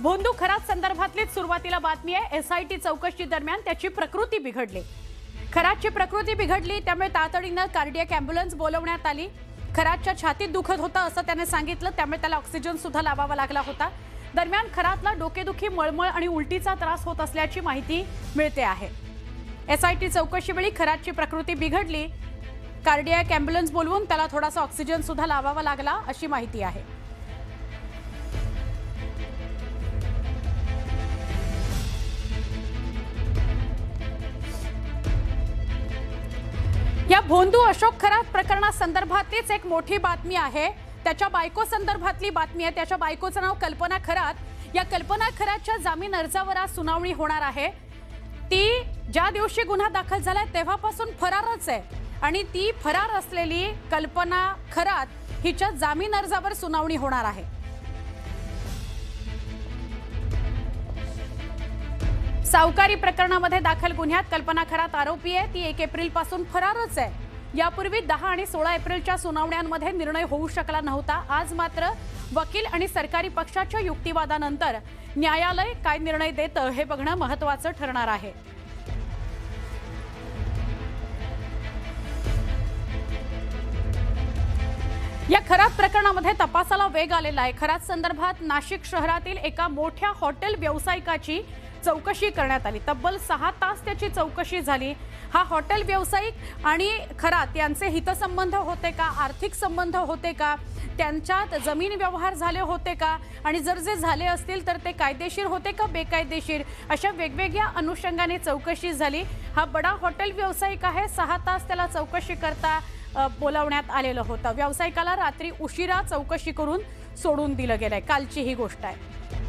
भोंदू खरात संदर्भातली सुरुवातीला बातमी आहे। एसआयटी चौकशी दरम्यान त्याची प्रकृती बिघडली। खरातची प्रकृती बिघडली त्यामुळे तातडीने कार्डियक ॲम्ब्युलन्स बोलवण्यात आली। खरातच्या छातीत दुखत होतं असं त्याने सांगितलं, त्यामुळे त्याला ऑक्सिजन सुद्धा लावावा लागला होता। दरम्यान खरातला डोकेदुखी, मळमळ आणि उलटीचा त्रास होत असल्याची माहिती मिळते आहे। एसआयटी चौकशीवेळी खरातची प्रकृती बिघडली, कार्डियक ॲम्ब्युलन्स बोलवून त्याला थोडासा ऑक्सिजन सुद्धा लावावा लागला अशी माहिती आहे। या भोंदू अशोक खरात प्रकरणासंदर्भातलीच एक मोठी बातमी आहे। त्याच्या बायको संदर्भातली बातमी आहे। त्याच्या बायकोचं नाव कल्पना खरात। या कल्पना खरातच्या जामीन अर्जावर आज सुनावणी होणार आहे। ती ज्या दिवशी गुन्हा दाखल झालाय तेव्हापासून फरारच आहे आणि ती फरार असलेली कल्पना खरात हिच्या जामीन अर्जावर सुनावणी होणार आहे। सावकारी प्रकरणामध्ये दाखल गुन्ह्यात कल्पना खरात आरोपी आहे। ती 1 एप्रिल पासून फरारच आहे। यापूर्वी 10 आणि 16 एप्रिलच्या सुनावण्यांमध्ये निर्णय होऊ शकला नव्हता। आज मात्र वकील आणि सरकारी पक्षाच्या युक्तिवादानंतर न्यायालय काय निर्णय देतं हे बघणं महत्त्वाचं ठरणार आहे। या खरात प्रकरणामध्ये तपासाला वेग आलेला आहे। खरात संदर्भात नाशिक शहरातील एका मोठ्या हॉटेल व्यावसायिकाची चौकशी करण्यात आली। तब्बल 6 तास त्याची चौकशी झाली। हा हॉटेल व्यावसायिक आणि खरात यांचे हितसंबंध होते का, आर्थिक संबंध होते का, त्यांच्यात जमीन व्यवहार झाले होते का, आणि जर जे झाले असतील तर ते कायदेशीर होते का बेकायदेशीर, अशा वेगवेगळ्या अनुषंगाने चौकशी झाली। हा बडा हॉटेल व्यावसायिक आहे। 6 तास त्याला चौकशी करता बोलावण्यात आलेलं होतं। व्यावसायिकाला रात्री उशिरा चौकशी करून सोडून दिलं गेलंय। कालची ही गोष्ट आहे।